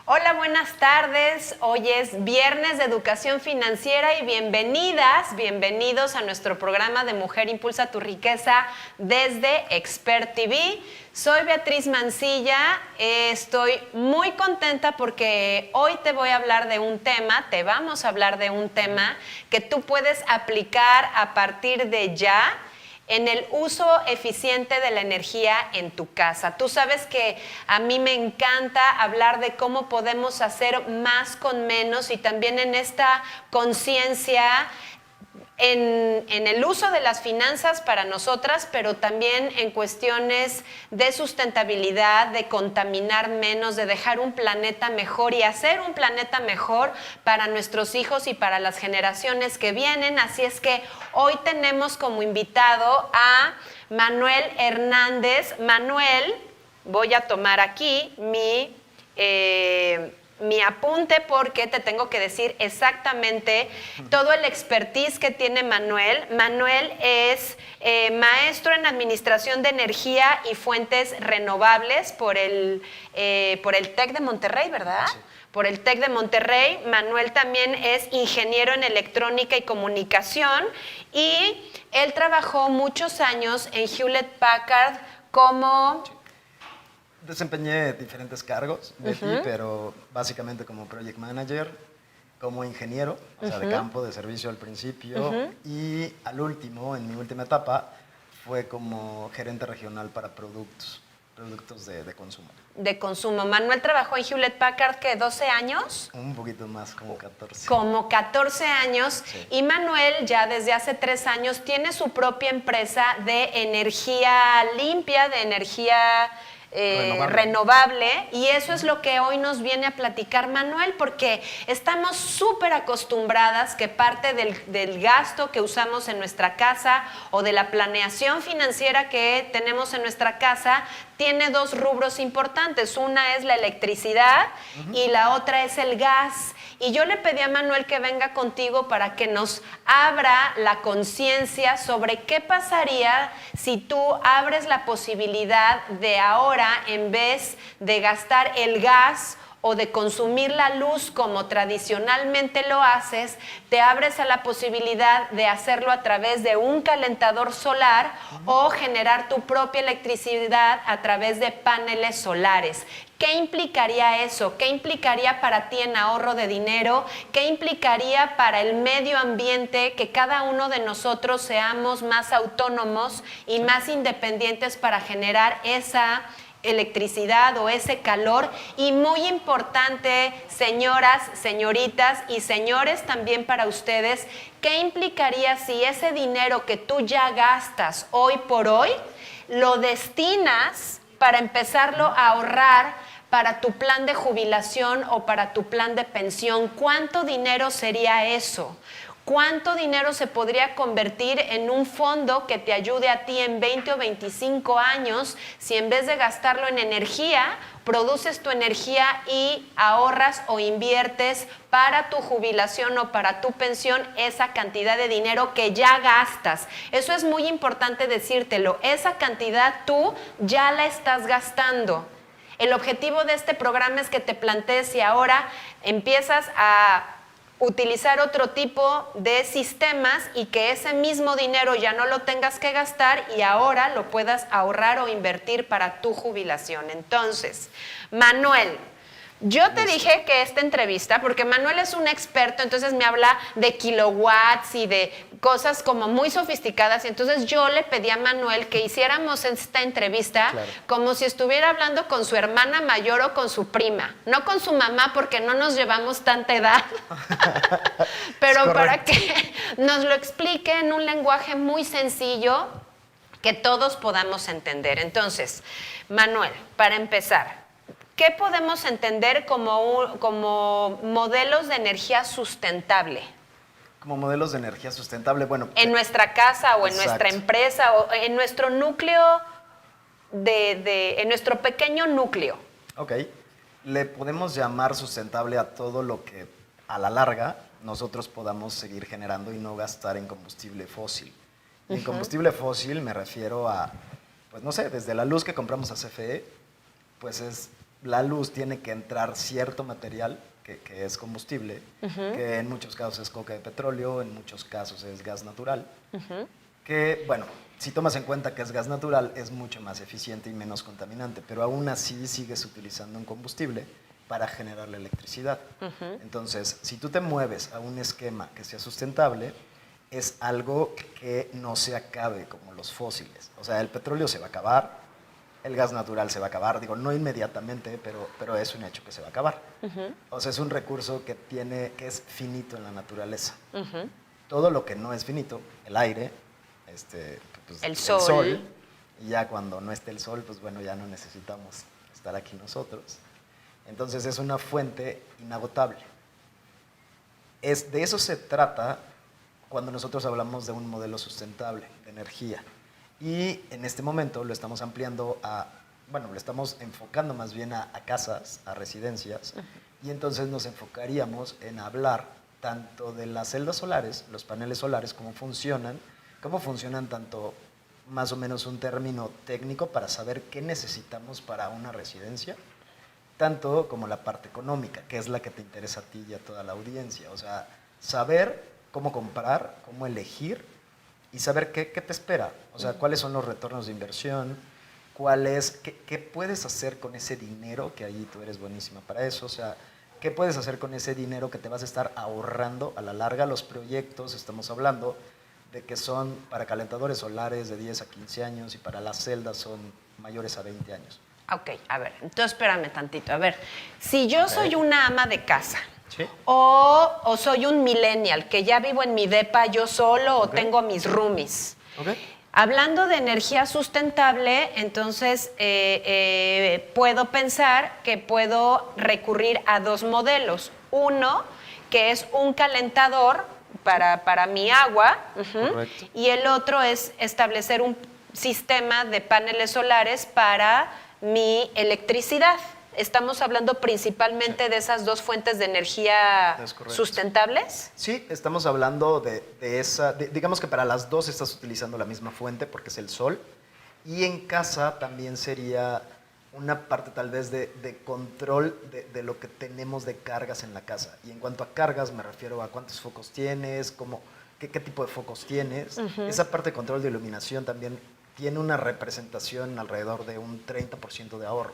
Hola, buenas tardes. Hoy es viernes de educación financiera y bienvenidos a nuestro programa de Mujer Impulsa tu Riqueza desde Expert TV. Soy Beatriz Mancilla, estoy muy contenta porque hoy te vamos a hablar de un tema que tú puedes aplicar a partir de ya en el uso eficiente de la energía en tu casa. Tú sabes que a mí me encanta hablar de cómo podemos hacer más con menos y también en esta conciencia en el uso de las finanzas para nosotras, pero también en cuestiones de sustentabilidad, de contaminar menos, de dejar un planeta mejor y hacer un planeta mejor para nuestros hijos y para las generaciones que vienen. Así es que hoy tenemos como invitado a Manuel Hernández. Manuel, voy a tomar aquí mi apunte porque te tengo que decir exactamente todo el expertise que tiene Manuel. Manuel es maestro en Administración de Energía y Fuentes Renovables por el TEC de Monterrey, ¿verdad? Sí. Por el TEC de Monterrey. Manuel también es ingeniero en Electrónica y Comunicación y él trabajó muchos años en Hewlett Packard como... Sí. Desempeñé diferentes cargos de ti, pero básicamente como project manager, como ingeniero, o sea, de campo, de servicio al principio, y al último, en mi última etapa, fue como gerente regional para productos de consumo. De consumo. Manuel trabajó en Hewlett Packard, ¿qué? ¿12 años? Un poquito más, como 14. Como 14 años. Sí. Y Manuel ya desde hace 3 años tiene su propia empresa de energía limpia, de energía... renovable, y eso es lo que hoy nos viene a platicar Manuel, porque estamos súper acostumbradas que parte del gasto que usamos en nuestra casa o de la planeación financiera que tenemos en nuestra casa tiene 2 rubros importantes. Una es la electricidad y la otra es el gas. Y yo le pedí a Manuel que venga contigo para que nos abra la conciencia sobre qué pasaría si tú abres la posibilidad de ahora, en vez de gastar el gas o de consumir la luz como tradicionalmente lo haces, te abres a la posibilidad de hacerlo a través de un calentador solar o generar tu propia electricidad a través de paneles solares. ¿Qué implicaría eso? ¿Qué implicaría para ti en ahorro de dinero? ¿Qué implicaría para el medio ambiente que cada uno de nosotros seamos más autónomos y más independientes para generar esa electricidad o ese calor? Y muy importante, señoras, señoritas y señores también para ustedes, ¿qué implicaría si ese dinero que tú ya gastas hoy por hoy lo destinas para empezarlo a ahorrar para tu plan de jubilación o para tu plan de pensión? ¿Cuánto dinero sería eso? ¿Cuánto dinero se podría convertir en un fondo que te ayude a ti en 20 o 25 años si en vez de gastarlo en energía, produces tu energía y ahorras o inviertes para tu jubilación o para tu pensión esa cantidad de dinero que ya gastas? Eso es muy importante decírtelo. Esa cantidad tú ya la estás gastando. El objetivo de este programa es que te plantees si ahora empiezas a utilizar otro tipo de sistemas y que ese mismo dinero ya no lo tengas que gastar y ahora lo puedas ahorrar o invertir para tu jubilación. Entonces, Manuel, Yo te dije que esta entrevista, porque Manuel es un experto, entonces me habla de kilowatts y de cosas como muy sofisticadas, y entonces yo le pedí a Manuel que hiciéramos esta entrevista como si estuviera hablando con su hermana mayor o con su prima, no con su mamá porque no nos llevamos tanta edad, pero para que nos lo explique en un lenguaje muy sencillo que todos podamos entender. Entonces, Manuel, para empezar, ¿qué podemos entender como modelos de energía sustentable? Como modelos de energía sustentable, bueno. En nuestra casa o en nuestra empresa o en nuestro núcleo, en nuestro pequeño núcleo. Ok. Le podemos llamar sustentable a todo lo que a la larga nosotros podamos seguir generando y no gastar en combustible fósil. Y en combustible fósil me refiero a, pues no sé, desde la luz que compramos a CFE, pues la luz tiene que entrar cierto material que es combustible, que en muchos casos es coque de petróleo, en muchos casos es gas natural, que, bueno, si tomas en cuenta que es gas natural, es mucho más eficiente y menos contaminante, pero aún así sigues utilizando un combustible para generar la electricidad. Entonces, si tú te mueves a un esquema que sea sustentable, es algo que no se acabe como los fósiles. O sea, el petróleo se va a acabar, el gas natural se va a acabar, digo, no inmediatamente, pero es un hecho que se va a acabar. O sea, es un recurso que es finito en la naturaleza. Todo lo que no es finito, el aire, pues, el sol, y ya cuando no esté el sol, pues bueno, ya no necesitamos estar aquí nosotros. Entonces es una fuente inagotable. De eso se trata cuando nosotros hablamos de un modelo sustentable de energía. Y en este momento lo estamos ampliando lo estamos enfocando más bien a casas, a residencias, y entonces nos enfocaríamos en hablar tanto de las celdas solares, los paneles solares, cómo funcionan tanto más o menos un término técnico para saber qué necesitamos para una residencia, tanto como la parte económica, que es la que te interesa a ti y a toda la audiencia. O sea, saber cómo comprar, cómo elegir y saber qué te espera. O sea, cuáles son los retornos de inversión, qué puedes hacer con ese dinero, que ahí tú eres buenísima para eso. O sea, qué puedes hacer con ese dinero que te vas a estar ahorrando a la larga. Los proyectos, estamos hablando de que son para calentadores solares de 10 a 15 años y para las celdas son mayores a 20 años. Ok, a ver, entonces espérame tantito. A ver, si yo soy una ama de casa, ¿sí? o soy un millennial, que ya vivo en mi depa yo solo o tengo mis roomies. Hablando de energía sustentable, entonces puedo pensar que puedo recurrir a dos modelos. Uno, que es un calentador para mi agua, y el otro es establecer un sistema de paneles solares para mi electricidad. ¿Estamos hablando principalmente de esas dos fuentes de energía sustentables? Sí, estamos hablando de esa, digamos que para las dos estás utilizando la misma fuente porque es el sol, y en casa también sería una parte tal vez de control de lo que tenemos de cargas en la casa. Y en cuanto a cargas me refiero a cuántos focos tienes, qué tipo de focos tienes. Esa parte de control de iluminación también tiene una representación alrededor de un 30% de ahorro.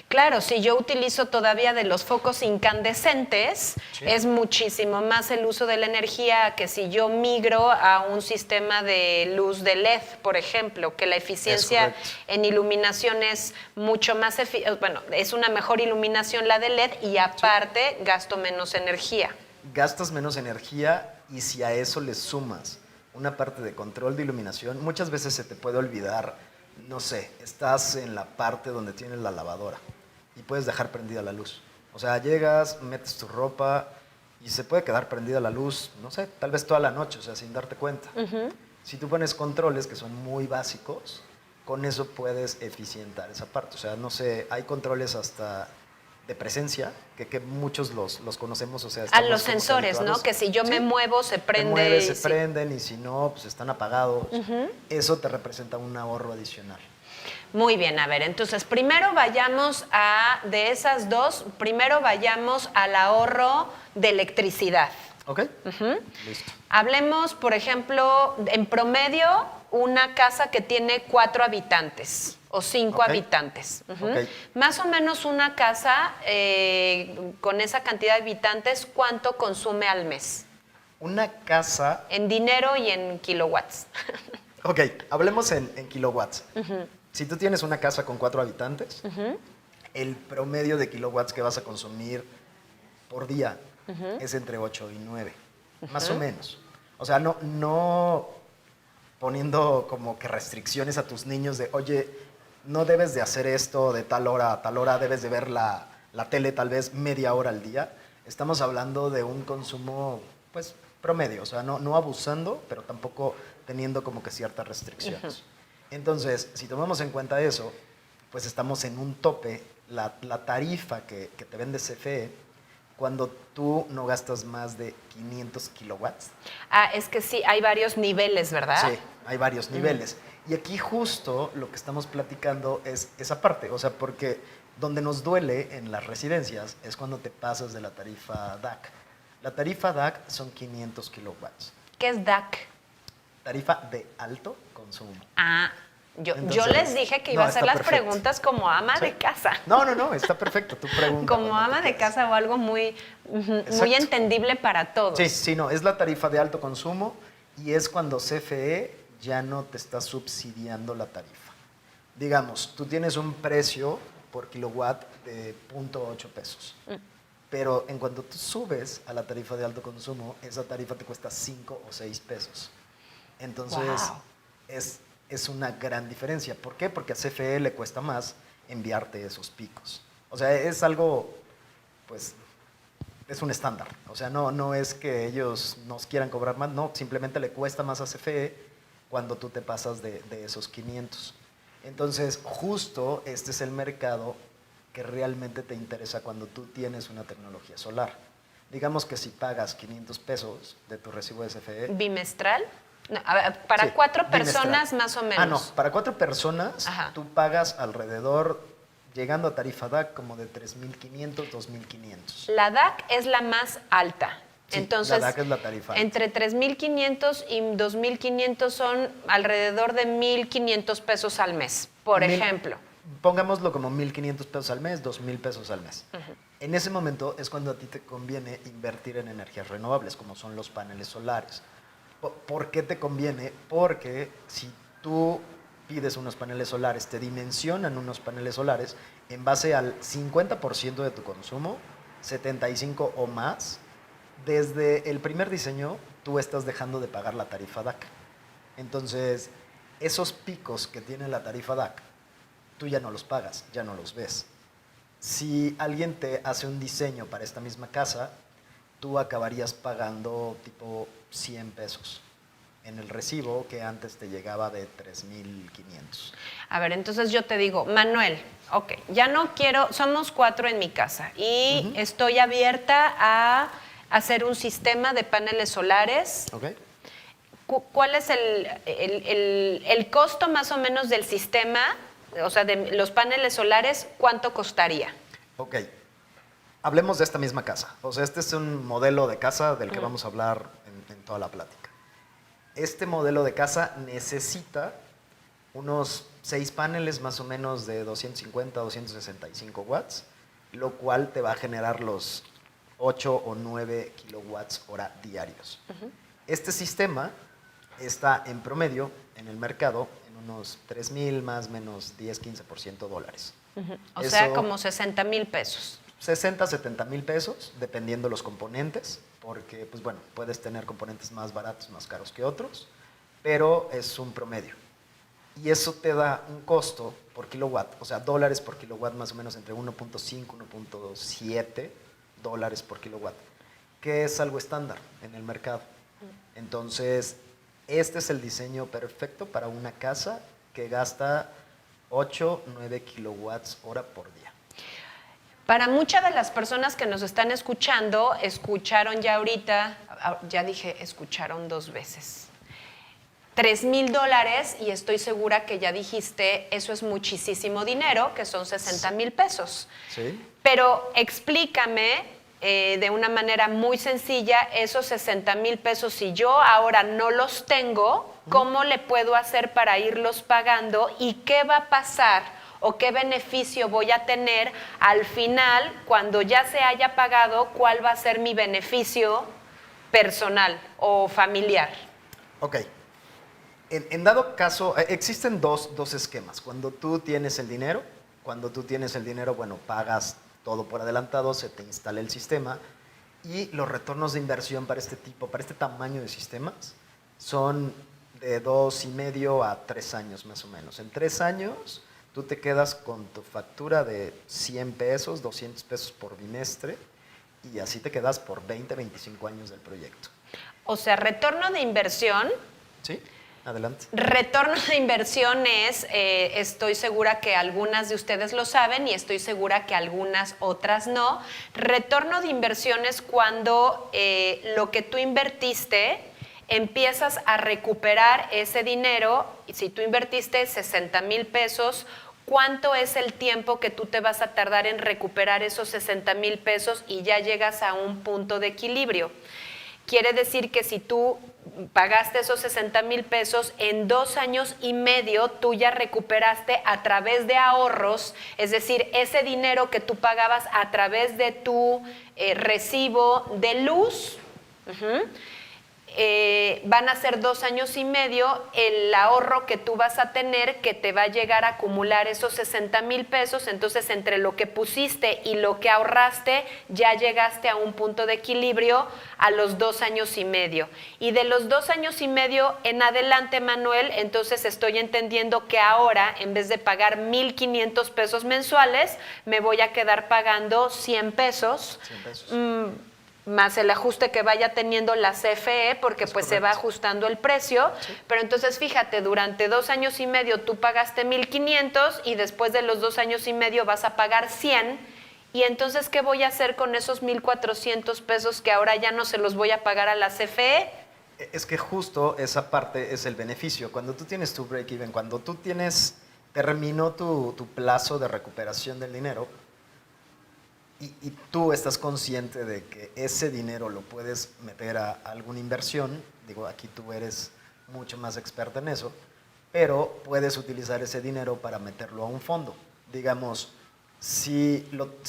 Claro, si yo utilizo todavía de los focos incandescentes, es muchísimo más el uso de la energía que si yo migro a un sistema de luz de LED, por ejemplo, que la eficiencia en iluminación es mucho más es una mejor iluminación la de LED y aparte gasto menos energía. Gastas menos energía, y si a eso le sumas una parte de control de iluminación, muchas veces se te puede olvidar. No sé, estás en la parte donde tienes la lavadora y puedes dejar prendida la luz. O sea, llegas, metes tu ropa y se puede quedar prendida la luz, no sé, tal vez toda la noche, o sea, sin darte cuenta. Si tú pones controles que son muy básicos, con eso puedes eficientar esa parte. O sea, no sé, hay controles hasta de presencia, que muchos los conocemos, o sea... A los sensores, ¿no? Que si yo me muevo, se prende. Se prenden, y si no, pues están apagados. Eso te representa un ahorro adicional. Muy bien, a ver, entonces primero vayamos de esas dos, primero vayamos al ahorro de electricidad. Ok, listo. Hablemos, por ejemplo, en promedio, una casa que tiene 4 habitantes o 5 habitantes. Más o menos una casa con esa cantidad de habitantes, ¿cuánto consume al mes? Una casa... En dinero y en kilowatts. Ok, hablemos en kilowatts. Si tú tienes una casa con 4 habitantes, el promedio de kilowatts que vas a consumir por día es entre 8 y 9, más o menos. O sea, no poniendo como que restricciones a tus niños de, oye, no debes de hacer esto de tal hora a tal hora, debes de ver la tele tal vez media hora al día. Estamos hablando de un consumo, pues, promedio, o sea, no abusando, pero tampoco teniendo como que ciertas restricciones. Entonces, si tomamos en cuenta eso, pues estamos en un tope. La tarifa que te vende CFE, cuando tú no gastas más de 500 kilowatts. Es que sí, hay varios niveles, ¿verdad? Sí, hay varios niveles. Y aquí justo lo que estamos platicando es esa parte, o sea, porque donde nos duele en las residencias es cuando te pasas de la tarifa DAC. La tarifa DAC son 500 kilowatts. ¿Qué es DAC? Tarifa de alto consumo. Yo les dije que iba a hacer las preguntas como ama de casa. No, está perfecto, tu pregunta. Como ama de casa o algo muy entendible para todos. Sí, no, es la tarifa de alto consumo y es cuando CFE ya no te está subsidiando la tarifa. Digamos, tú tienes un precio por kilowatt de 0.8 pesos. Pero en cuanto tú subes a la tarifa de alto consumo, esa tarifa te cuesta 5 o 6 pesos. Entonces, es una gran diferencia. ¿Por qué? Porque a CFE le cuesta más enviarte esos picos. O sea, es algo, pues, es un estándar. O sea, no es que ellos nos quieran cobrar más, no, simplemente le cuesta más a CFE cuando tú te pasas de esos 500. Entonces, justo este es el mercado que realmente te interesa cuando tú tienes una tecnología solar. Digamos que si pagas 500 pesos de tu recibo de CFE... ¿Bimestral? No, a ver, para 4 personas más o menos. No, para 4 personas tú pagas alrededor, llegando a tarifa DAC, como de 3.500, 2.500. La DAC es la más alta. Sí, entonces, la DAC es la tarifa alta. Entre 3.500 y 2.500 son alrededor de 1.500 pesos al mes, por ejemplo. Pongámoslo como 1.500 pesos al mes, 2.000 pesos al mes. En ese momento es cuando a ti te conviene invertir en energías renovables, como son los paneles solares. ¿Por qué te conviene? Porque si tú pides unos paneles solares, te dimensionan unos paneles solares en base al 50% de tu consumo, 75% o más. Desde el primer diseño, tú estás dejando de pagar la tarifa DAC. Entonces, esos picos que tiene la tarifa DAC, tú ya no los pagas, ya no los ves. Si alguien te hace un diseño para esta misma casa, tú acabarías pagando tipo 100 pesos en el recibo que antes te llegaba de 3.500. A ver, entonces yo te digo, Manuel, ok, ya no quiero, somos 4 en mi casa y estoy abierta a hacer un sistema de paneles solares. Okay. ¿Cuál es el costo más o menos del sistema, o sea, de los paneles solares, cuánto costaría? Ok, hablemos de esta misma casa. O sea, este es un modelo de casa del que vamos a hablar en toda la plática. Este modelo de casa necesita unos 6 paneles más o menos de 250 a 265 watts, lo cual te va a generar los 8 o 9 kilowatts hora diarios. Este sistema está en promedio en el mercado en unos 3,000 más o menos 10-15% dólares. O sea, como 60,000 pesos. 60, 70 mil pesos, dependiendo los componentes, porque, pues bueno, puedes tener componentes más baratos, más caros que otros, pero es un promedio. Y eso te da un costo por kilowatt, o sea, dólares por kilowatt más o menos entre 1.5, 1.7 dólares por kilowatt, que es algo estándar en el mercado. Entonces, este es el diseño perfecto para una casa que gasta 8, 9 kilowatts hora por día. Para muchas de las personas que nos están escuchando, escucharon ya ahorita, ya dije, escucharon 2 veces, $3,000 y estoy segura que ya dijiste, eso es muchísimo dinero, que son 60,000 pesos. Sí. Pero explícame de una manera muy sencilla esos 60,000 pesos. Si yo ahora no los tengo, ¿cómo le puedo hacer para irlos pagando? ¿Y qué va a pasar o qué beneficio voy a tener al final cuando ya se haya pagado? ¿Cuál va a ser mi beneficio personal o familiar? Ok. En dado caso, existen dos esquemas. Cuando tú tienes el dinero, bueno, pagas todo por adelantado, se te instala el sistema y los retornos de inversión para este tamaño de sistemas son de 2,5 a 3 años más o menos. En 3 años tú te quedas con tu factura de 100 pesos, 200 pesos por bimestre y así te quedas por 20, 25 años del proyecto. O sea, retorno de inversión. Sí, adelante. Retorno de inversión es, estoy segura que algunas de ustedes lo saben y estoy segura que algunas otras no. Retorno de inversión es cuando lo que tú invertiste empiezas a recuperar ese dinero. Y si tú invertiste 60,000 pesos, ¿cuánto es el tiempo que tú te vas a tardar en recuperar esos 60,000 pesos y ya llegas a un punto de equilibrio? Quiere decir que si tú pagaste esos 60,000 pesos, en 2 años y medio tú ya recuperaste a través de ahorros, es decir, ese dinero que tú pagabas a través de tu recibo de luz. Van a ser 2 años y medio el ahorro que tú vas a tener, que te va a llegar a acumular esos 60,000 pesos. Entonces, entre lo que pusiste y lo que ahorraste, ya llegaste a un punto de equilibrio a los 2 años y medio. Y de los 2 años y medio en adelante, Manuel, entonces estoy entendiendo que ahora, en vez de pagar 1,500 pesos mensuales, me voy a quedar pagando 100 pesos. 100 pesos. Más el ajuste que vaya teniendo la CFE, porque pues correcto, se va ajustando el precio. Sí. Pero entonces fíjate, durante 2 años y medio tú pagaste 1,500 y después de los 2 años y medio vas a pagar 100. Y entonces, ¿qué voy a hacer con esos 1,400 pesos que ahora ya no se los voy a pagar a la CFE? Es que justo esa parte es el beneficio. Cuando tú tienes tu break-even, cuando tú terminó tu plazo de recuperación del dinero, y tú estás consciente de que ese dinero lo puedes meter a alguna inversión, digo, aquí tú eres mucho más experta en eso, pero puedes utilizar ese dinero para meterlo a un fondo. Digamos, si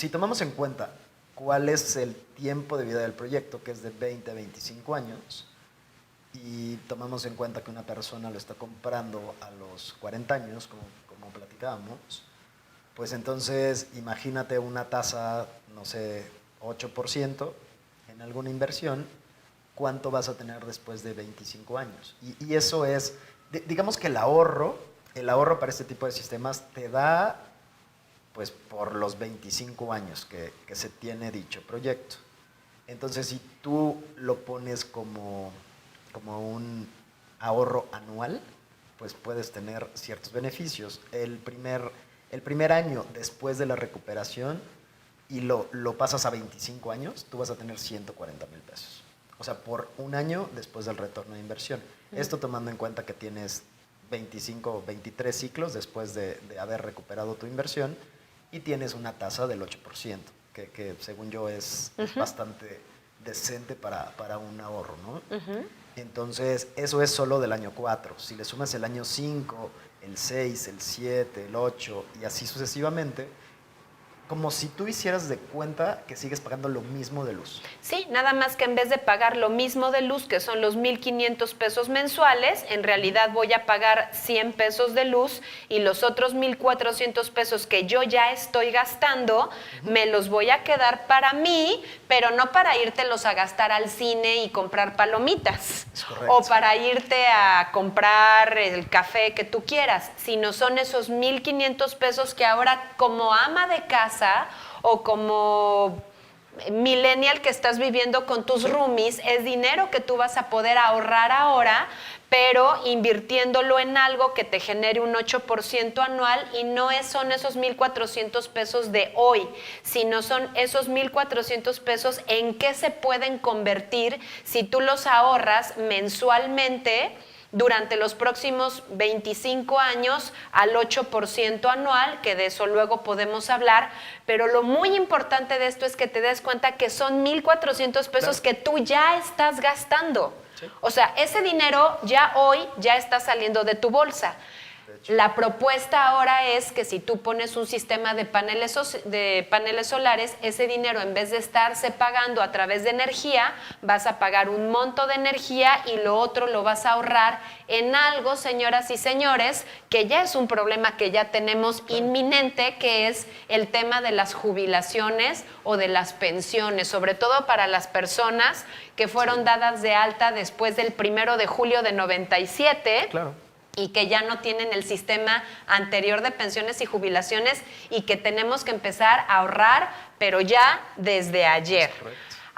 tomamos en cuenta cuál es el tiempo de vida del proyecto, que es de 20 a 25 años, y tomamos en cuenta que una persona lo está comprando a los 40 años, como platicábamos, pues entonces imagínate una tasa, no sé, 8% en alguna inversión, ¿cuánto vas a tener después de 25 años? Y eso es, digamos que el ahorro para este tipo de sistemas te da, pues, por los 25 años que se tiene dicho proyecto. Entonces, si tú lo pones como un ahorro anual, pues puedes tener ciertos beneficios. El primer año después de la recuperación y lo pasas a 25 años, tú vas a tener 140,000 pesos. O sea, por un año después del retorno de inversión. Esto tomando en cuenta que tienes 25 o 23 ciclos después de haber recuperado tu inversión y tienes una tasa del 8%, que según yo es bastante decente para un ahorro, ¿no? Entonces, eso es solo del año 4. Si le sumas el año 5, el 6, el 7, el 8 y así sucesivamente, como si tú hicieras de cuenta que sigues pagando lo mismo de luz. Sí, nada más que en vez de pagar lo mismo de luz, que son los 1,500 pesos mensuales, en realidad voy a pagar 100 pesos de luz y los otros 1,400 pesos que yo ya estoy gastando, me los voy a quedar para mí, pero no para írtelos a gastar al cine y comprar palomitas. Es correcto. O para irte a comprar el café que tú quieras, sino son esos 1,500 pesos que ahora, como ama de casa o como millennial que estás viviendo con tus roomies, es dinero que tú vas a poder ahorrar ahora, pero invirtiéndolo en algo que te genere un 8% anual, y no son esos 1,400 pesos de hoy, sino son esos 1,400 pesos en qué se pueden convertir si tú los ahorras mensualmente durante los próximos 25 años al 8% anual, que de eso luego podemos hablar, pero lo muy importante de esto es que te des cuenta que son 1,400 pesos que tú ya estás gastando. Sí. O sea, ese dinero ya hoy ya está saliendo de tu bolsa. La propuesta ahora es que si tú pones un sistema de paneles solares, ese dinero en vez de estarse pagando a través de energía, vas a pagar un monto de energía y lo otro lo vas a ahorrar en algo, señoras y señores, que ya es un problema que ya tenemos inminente, que es el tema de las jubilaciones o de las pensiones, sobre todo para las personas que fueron dadas de alta después del 1 de julio de 97. Claro. Y que ya no tienen el sistema anterior de pensiones y jubilaciones y que tenemos que empezar a ahorrar, pero ya desde ayer.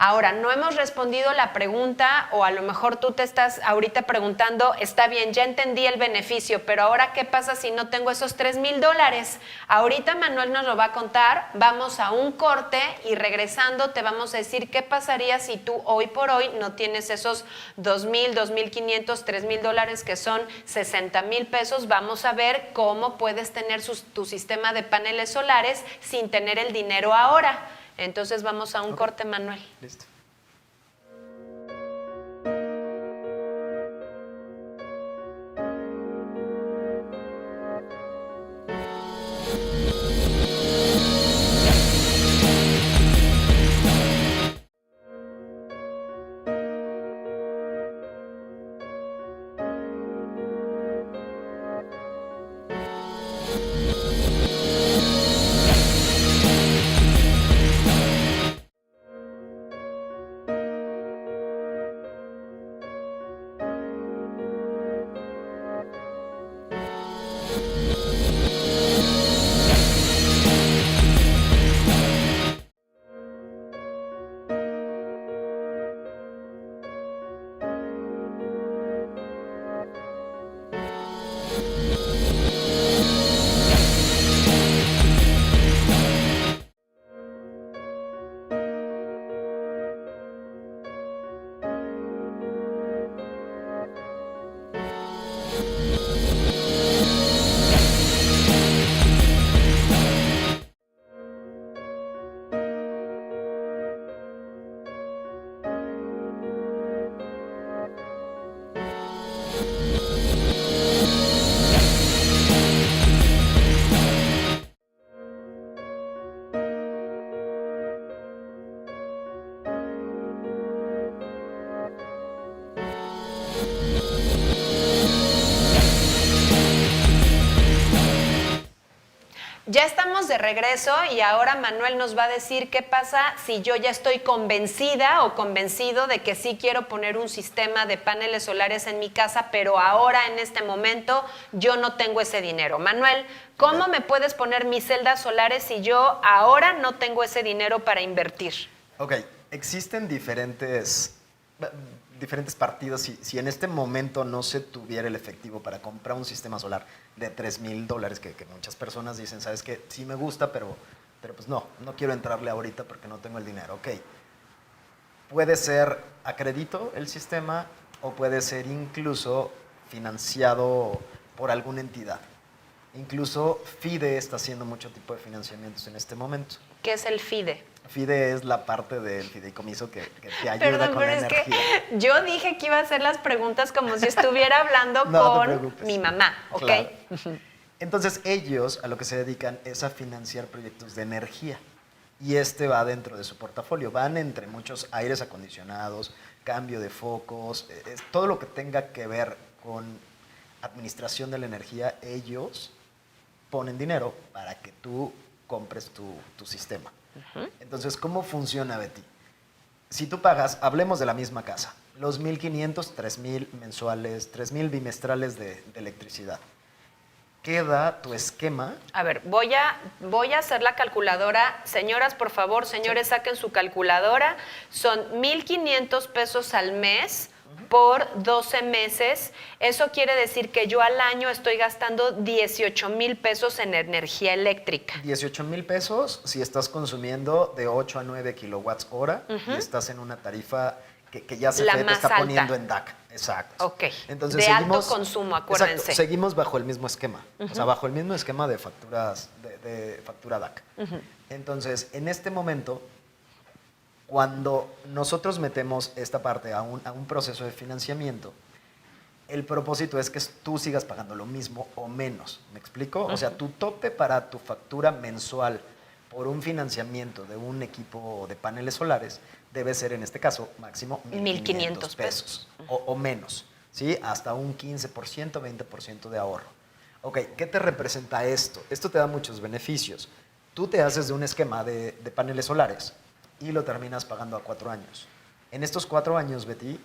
Ahora, no hemos respondido la pregunta, o a lo mejor tú te estás ahorita preguntando, está bien, ya entendí el beneficio, pero ahora, ¿qué pasa si no tengo esos $3,000? Ahorita Manuel nos lo va a contar, vamos a un corte y regresando te vamos a decir qué pasaría si tú hoy por hoy no tienes esos $2,000, $2,500, $3,000 que son 60,000 pesos. Vamos a ver cómo puedes tener tu sistema de paneles solares sin tener el dinero ahora. Entonces vamos a un corte, Manuel. Listo. Ya estamos de regreso y ahora Manuel nos va a decir qué pasa si yo ya estoy convencida o convencido de que sí quiero poner un sistema de paneles solares en mi casa, pero ahora en este momento yo no tengo ese dinero. Manuel, ¿cómo me puedes poner mis celdas solares si yo ahora no tengo ese dinero para invertir? Ok, existen diferentes partidos. Si en este momento no se tuviera el efectivo para comprar un sistema solar de $3,000, que muchas personas dicen, ¿sabes qué? Sí me gusta, pero pues no quiero entrarle ahorita porque no tengo el dinero. Ok, puede ser a crédito el sistema o puede ser incluso financiado por alguna entidad. Incluso FIDE está haciendo mucho tipo de financiamientos en este momento. ¿Qué es el FIDE? FIDE es la parte del fideicomiso que te ayuda con la energía. Que yo dije que iba a hacer las preguntas como si estuviera hablando con mi mamá, ¿ok? Claro. Entonces ellos a lo que se dedican es a financiar proyectos de energía y va dentro de su portafolio. Van entre muchos aires acondicionados, cambio de focos, todo lo que tenga que ver con administración de la energía. Ellos ponen dinero para que tú compres tu sistema. Entonces, ¿cómo funciona, Betty? Si tú pagas, hablemos de la misma casa, los 1,500, 3,000 mensuales, 3,000 bimestrales de electricidad. Queda tu esquema. A ver, voy a hacer la calculadora. Señoras, por favor, señores, saquen su calculadora. Son 1,500 pesos al mes por 12 meses. Eso quiere decir que yo al año estoy gastando 18,000 pesos en energía eléctrica. 18,000 pesos si estás consumiendo de 8 a 9 kilowatts hora y estás en una tarifa que ya te está poniendo en DAC. Exacto. Ok. Entonces, de alto consumo, acuérdense. Exacto, seguimos bajo el mismo esquema. O sea, bajo el mismo esquema de facturas, de factura DAC. Entonces, en este momento, cuando nosotros metemos esta parte a un proceso de financiamiento, el propósito es que tú sigas pagando lo mismo o menos. ¿Me explico? O sea, tu tope para tu factura mensual por un financiamiento de un equipo de paneles solares debe ser, en este caso, máximo 1,500 pesos o menos, ¿sí? Hasta un 15%, 20% de ahorro. Ok, ¿qué te representa esto? Esto te da muchos beneficios. Tú te haces de un esquema de paneles solares y lo terminas pagando a 4 años. En estos 4 años, Betty,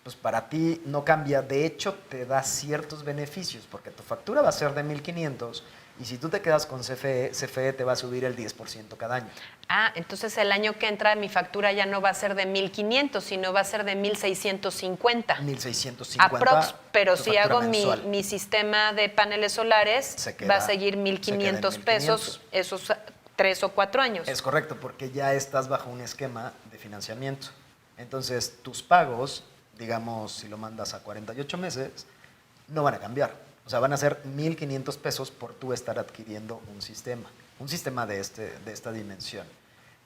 pues para ti no cambia. De hecho, te da ciertos beneficios porque tu factura va a ser de 1,500 y si tú te quedas con CFE, CFE te va a subir el 10% cada año. Ah, entonces el año que entra mi factura ya no va a ser de 1,500, sino va a ser de 1,650. 1,650. Aprox, pero si hago mensual. mi sistema de paneles solares, va a seguir 1,500 pesos esos 3 o 4 años. Es correcto, porque ya estás bajo un esquema de financiamiento. Entonces, tus pagos, digamos, si lo mandas a 48 meses, no van a cambiar. O sea, van a ser 1,500 pesos por tú estar adquiriendo un sistema de esta dimensión.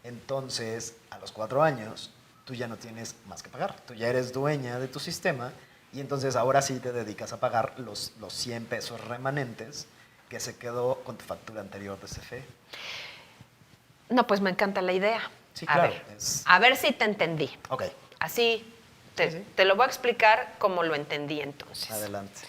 Entonces, a los 4 años, tú ya no tienes más que pagar. Tú ya eres dueña de tu sistema y entonces ahora sí te dedicas a pagar los 100 pesos remanentes que se quedó con tu factura anterior de CFE. No, pues me encanta la idea. Sí, claro. A ver si te entendí. Ok. Así te lo voy a explicar como lo entendí entonces. Adelante.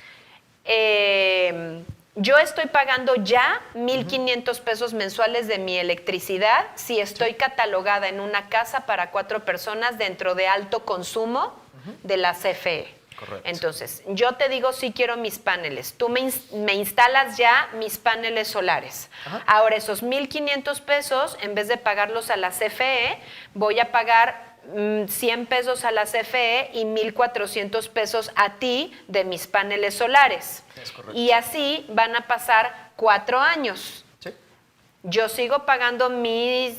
Yo estoy pagando ya 1,500 pesos mensuales de mi electricidad si estoy catalogada en una casa para 4 personas dentro de alto consumo de la CFE. Correcto. Entonces, yo te digo sí quiero mis paneles. Tú me instalas ya mis paneles solares. Ajá. Ahora, esos 1,500 pesos, en vez de pagarlos a la CFE, voy a pagar 100 pesos a la CFE y 1,400 pesos a ti de mis paneles solares. Es correcto. Y así van a pasar 4 años. Sí. Yo sigo pagando mi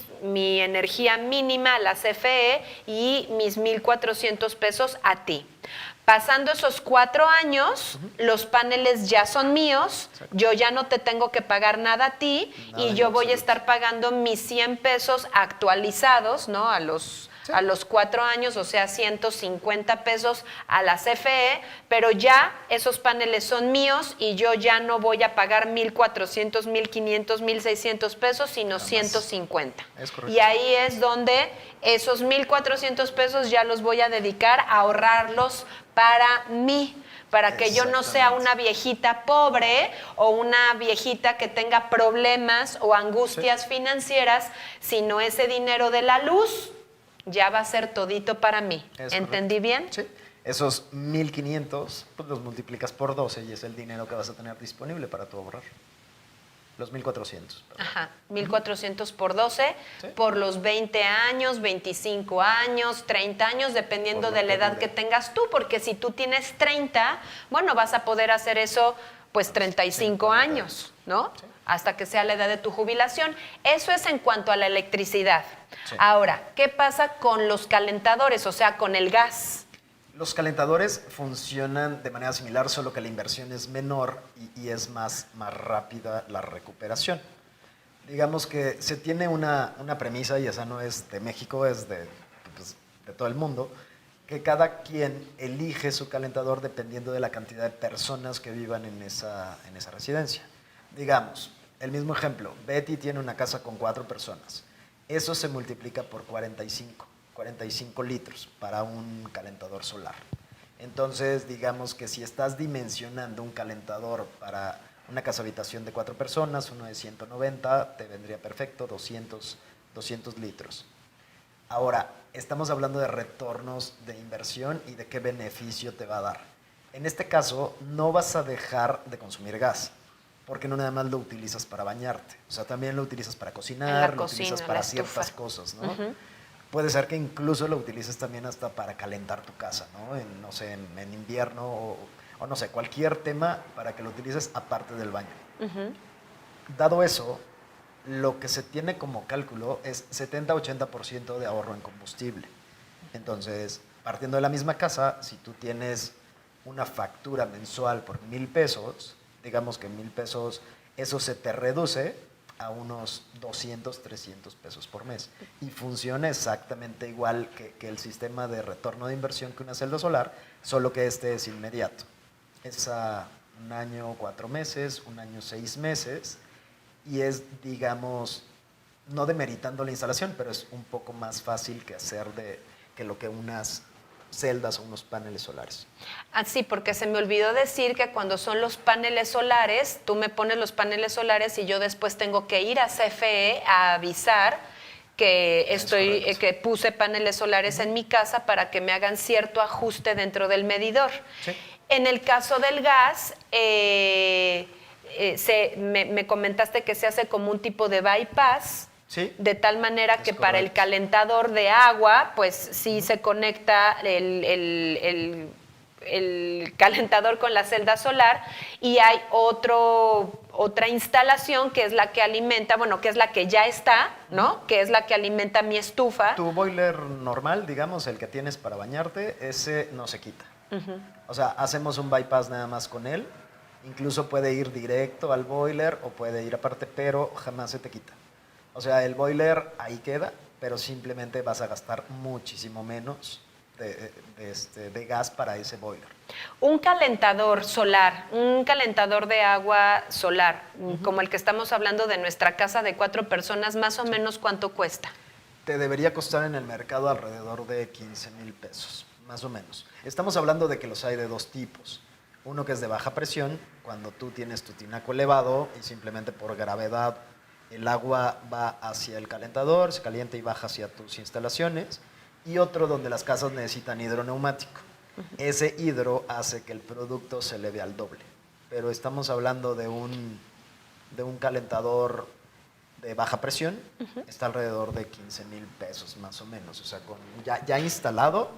energía mínima a la CFE y mis 1,400 pesos a ti. Pasando esos 4 años, los paneles ya son míos. Exacto. Yo ya no te tengo que pagar nada a ti y yo voy a estar pagando mis 100 pesos actualizados, ¿no? A los 4 años, o sea, 150 pesos a la CFE, pero ya esos paneles son míos y yo ya no voy a pagar 1,400, 1,500, 1,600 pesos, sino 150. Es correcto. Y ahí es donde esos 1,400 pesos ya los voy a dedicar a ahorrarlos para mí, para que yo no sea una viejita pobre o una viejita que tenga problemas o angustias financieras, sino ese dinero de la luz ya va a ser todito para mí. ¿Entendí bien? Sí. Esos 1,500 pues los multiplicas por 12 y es el dinero que vas a tener disponible para tu ahorrar. Los 1,400. Ajá, 1,400 por 12, por los 20 años, 25 años, 30 años, dependiendo de la edad que tengas tú, porque si tú tienes 30, bueno, vas a poder hacer eso pues 35 años, ¿no? Sí. Hasta que sea la edad de tu jubilación. Eso es en cuanto a la electricidad. Sí. Ahora, ¿qué pasa con los calentadores, o sea, con el gas? Los calentadores funcionan de manera similar, solo que la inversión es menor y es más rápida la recuperación. Digamos que se tiene una premisa, y esa no es de México, es de todo el mundo, que cada quien elige su calentador dependiendo de la cantidad de personas que vivan en esa residencia. Digamos, el mismo ejemplo, Betty tiene una casa con 4 personas. Eso se multiplica por 45 litros para un calentador solar. Entonces, digamos que si estás dimensionando un calentador para una casa habitación de 4 personas, uno de 190, te vendría perfecto, 200 litros. Ahora, estamos hablando de retornos de inversión y de qué beneficio te va a dar. En este caso, no vas a dejar de consumir gas, porque no nada más lo utilizas para bañarte. O sea, también lo utilizas para cocinar, lo utilizas para ciertas cosas, ¿no? Puede ser que incluso lo utilices también hasta para calentar tu casa, ¿no? En invierno o no sé, cualquier tema para que lo utilices aparte del baño. Dado eso, lo que se tiene como cálculo es 70-80% de ahorro en combustible. Entonces, partiendo de la misma casa, si tú tienes una factura mensual por 1,000 pesos, digamos que 1,000 pesos, eso se te reduce a unos 200, 300 pesos por mes. Y funciona exactamente igual que el sistema de retorno de inversión que una celda solar, solo que este es inmediato. Es a 1 año 4 meses, 1 año 6 meses, y es, digamos, no demeritando la instalación, pero es un poco más fácil que lo que unas celdas o unos paneles solares. Ah, sí, porque se me olvidó decir que cuando son los paneles solares, tú me pones los paneles solares y yo después tengo que ir a CFE a avisar que puse paneles solares en mi casa para que me hagan cierto ajuste dentro del medidor. Sí. En el caso del gas, me comentaste que se hace como un tipo de bypass. Sí. De tal manera que Es para el correcto. calentador de agua, pues sí se conecta el calentador con la celda solar, y hay otra instalación que es la que alimenta, bueno, que es la que ya está, ¿no? Que es la que alimenta mi estufa. Tu boiler normal, digamos, el que tienes para bañarte, ese no se quita. O sea, hacemos un bypass nada más con él. Incluso puede ir directo al boiler o puede ir aparte, pero jamás se te quita. O sea, el boiler ahí queda, pero simplemente vas a gastar muchísimo menos de gas para ese boiler. Un calentador solar, un calentador de agua solar, como el que estamos hablando de nuestra casa de 4 personas, más o menos ¿cuánto cuesta? Te debería costar en el mercado alrededor de 15,000 pesos, más o menos. Estamos hablando de que los hay de 2 tipos. Uno que es de baja presión, cuando tú tienes tu tinaco elevado y simplemente por gravedad el agua va hacia el calentador, se calienta y baja hacia tus instalaciones. Y otro donde las casas necesitan hidroneumático. Ese hidro hace que el producto se eleve al doble. Pero estamos hablando de un calentador de baja presión, está alrededor de 15,000 pesos más o menos. O sea, ya instalado.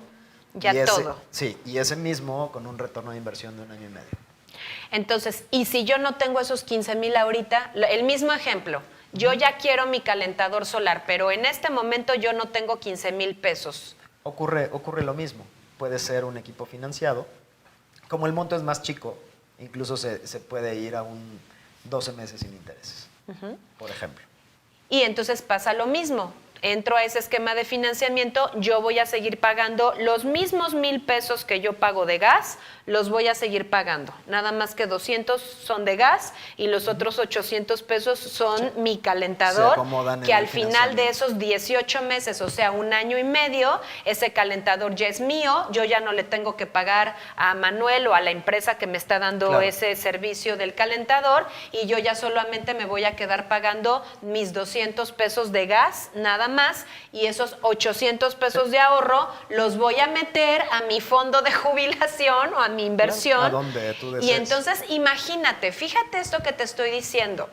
Ya todo. Sí, y ese mismo con un retorno de inversión de 1 año y medio. Entonces, y si yo no tengo esos 15,000 ahorita, el mismo ejemplo, yo ya quiero mi calentador solar, pero en este momento yo no tengo 15,000 pesos. Ocurre lo mismo. Puede ser un equipo financiado. Como el monto es más chico, incluso se puede ir a un 12 meses sin intereses, por ejemplo. Y entonces pasa lo mismo. Entro a ese esquema de financiamiento, yo voy a seguir pagando los mismos 1,000 pesos que yo pago de gas, los voy a seguir pagando. Nada más que 200 son de gas y los otros 800 pesos son mi calentador, que al final de esos 18 meses, o sea, 1 año y medio, ese calentador ya es mío, yo ya no le tengo que pagar a Manuel o a la empresa que me está dando ese servicio del calentador, y yo ya solamente me voy a quedar pagando mis 200 pesos de gas, nada más, y esos 800 pesos de ahorro los voy a meter a mi fondo de jubilación o a mi inversión. A donde tú desees. Y entonces imagínate, fíjate esto que te estoy diciendo.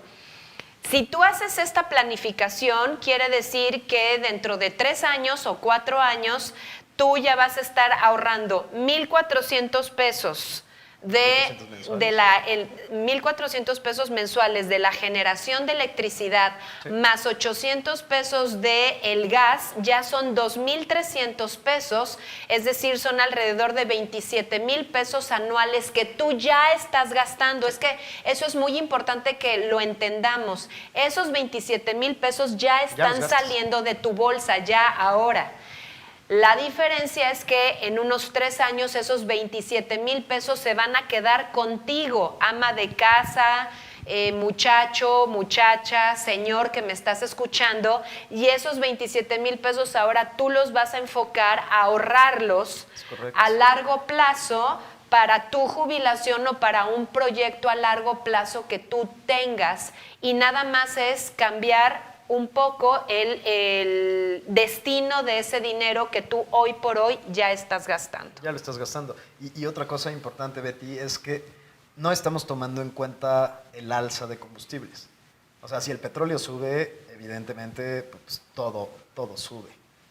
Si tú haces esta planificación, quiere decir que dentro de 3 años o 4 años, tú ya vas a estar ahorrando 1,400 pesos de 1,400 pesos mensuales de la generación de electricidad, más 800 pesos de el gas, ya son 2,300 pesos, es decir, son alrededor de 27,000 pesos anuales que tú ya estás gastando. Es que eso es muy importante que lo entendamos. Esos 27,000 pesos ya están saliendo de tu bolsa, ya ahora. La diferencia es que en unos 3 años esos 27,000 pesos se van a quedar contigo, ama de casa, muchacho, muchacha, señor que me estás escuchando, y esos 27,000 pesos ahora tú los vas a enfocar a ahorrarlos a largo plazo para tu jubilación o para un proyecto a largo plazo que tú tengas, y nada más es cambiar un poco el destino de ese dinero que tú hoy por hoy ya estás gastando. Ya lo estás gastando. Y otra cosa importante, Betty, es que no estamos tomando en cuenta el alza de combustibles. O sea, si el petróleo sube, evidentemente pues, todo sube.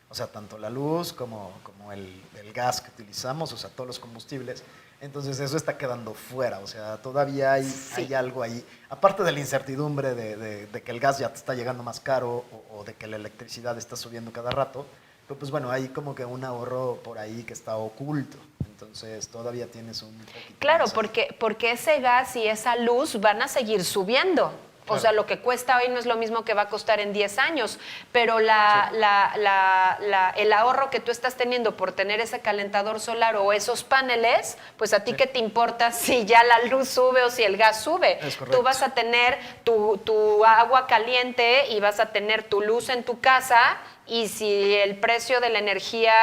O sea, tanto la luz como el gas que utilizamos, o sea, todos los combustibles. Entonces eso está quedando fuera, o sea, todavía hay algo ahí. Aparte de la incertidumbre de que el gas ya te está llegando más caro o de que la electricidad está subiendo cada rato, Pero pues bueno, hay como que un ahorro por ahí que está oculto. Entonces todavía tienes un poquito Claro, más ahí. porque ese gas y esa luz van a seguir subiendo. O sea, lo que cuesta hoy no es lo mismo que va a costar en 10 años, pero el ahorro que tú estás teniendo por tener ese calentador solar o esos paneles, pues a ti qué te importa si ya la luz sube o si el gas sube. Es correcto. Tú vas a tener tu agua caliente y vas a tener tu luz en tu casa, y si el precio de la energía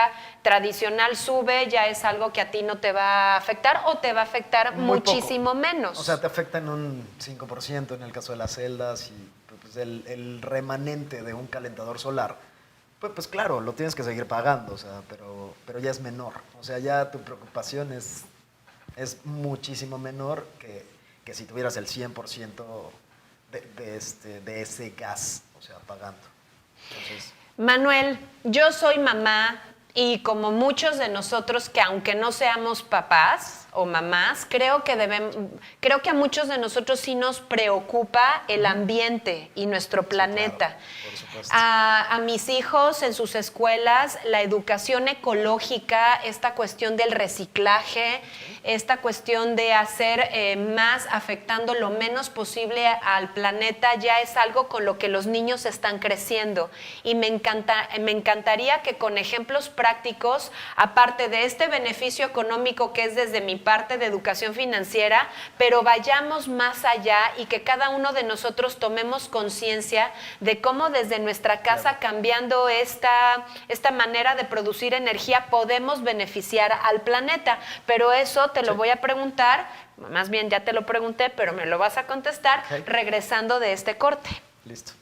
tradicional sube, ya es algo que a ti no te va a afectar o te va a afectar Muy muchísimo poco. menos. O sea, te afecta en un 5% en el caso de las celdas y pues el remanente de un calentador solar, pues claro, lo tienes que seguir pagando, o sea, pero ya es menor. O sea, ya tu preocupación es muchísimo menor que si tuvieras el 100% de ese gas, o sea, pagando. Entonces, Manuel, yo soy mamá y como muchos de nosotros que aunque no seamos papás o mamás, creo que a muchos de nosotros sí nos preocupa el ambiente y nuestro planeta. Sí, claro, por supuesto. A mis hijos en sus escuelas, la educación ecológica, esta cuestión del reciclaje, esta cuestión de hacer más afectando lo menos posible al planeta, ya es algo con lo que los niños están creciendo. Y me encantaría que con ejemplos prácticos, aparte de este beneficio económico que es desde mi parte de educación financiera, pero vayamos más allá y que cada uno de nosotros tomemos conciencia de cómo desde nuestra casa, cambiando esta manera de producir energía, podemos beneficiar al planeta. Pero eso te lo voy a preguntar, más bien ya te lo pregunté, pero me lo vas a contestar regresando de este corte. Listo.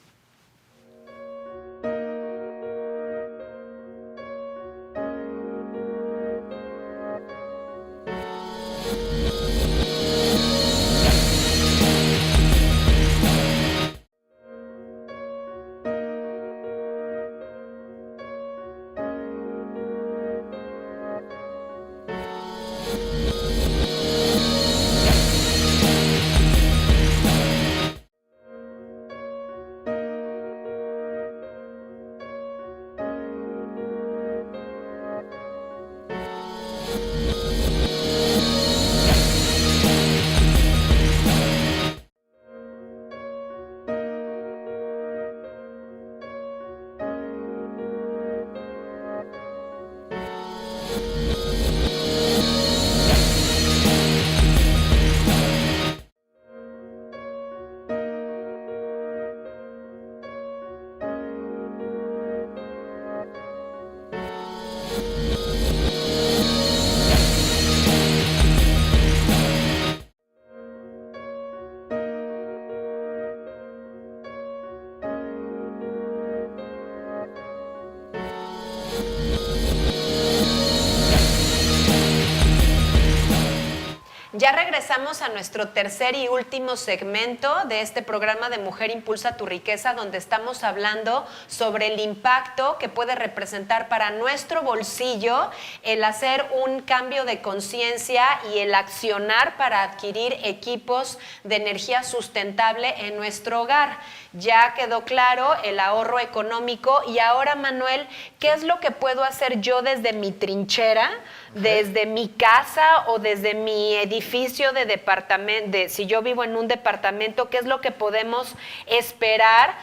Ya regresamos a nuestro tercer y último segmento de este programa de Mujer Impulsa tu Riqueza, donde estamos hablando sobre el impacto que puede representar para nuestro bolsillo el hacer un cambio de conciencia y el accionar para adquirir equipos de energía sustentable en nuestro hogar. Ya quedó claro el ahorro económico y ahora, Manuel, ¿qué es lo que puedo hacer yo desde mi trinchera, desde mi casa o desde mi edificio de departamento? Si yo vivo en un departamento, ¿qué es lo que podemos esperar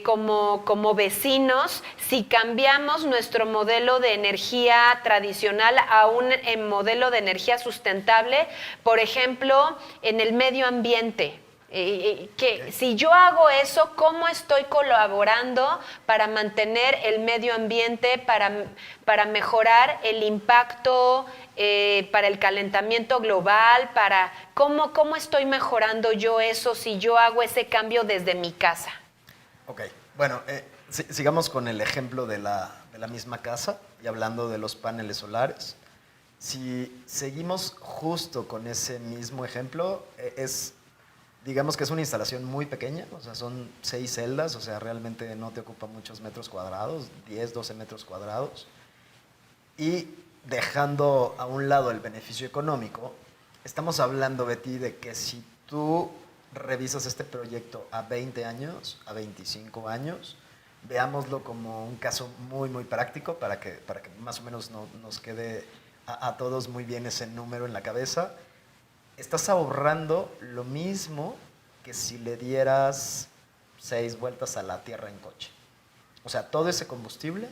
como vecinos si cambiamos nuestro modelo de energía tradicional a un modelo de energía sustentable, por ejemplo, en el medio ambiente? Si yo hago eso, ¿cómo estoy colaborando para mantener el medio ambiente, para mejorar el impacto, para el calentamiento global, ¿cómo estoy mejorando yo eso si yo hago ese cambio desde mi casa? Ok, bueno, sigamos con el ejemplo de la misma casa y hablando de los paneles solares. Si seguimos justo con ese mismo ejemplo, digamos que es una instalación muy pequeña, o sea, son 6 celdas, o sea, realmente no te ocupa muchos metros cuadrados, 10, 12 metros cuadrados. Y dejando a un lado el beneficio económico, estamos hablando, Betty, de que si tú revisas este proyecto a 20 años, a 25 años, veámoslo como un caso muy, muy práctico para que más o menos nos quede a todos muy bien ese número en la cabeza. Estás ahorrando lo mismo que si le dieras 6 vueltas a la Tierra en coche. O sea, todo ese combustible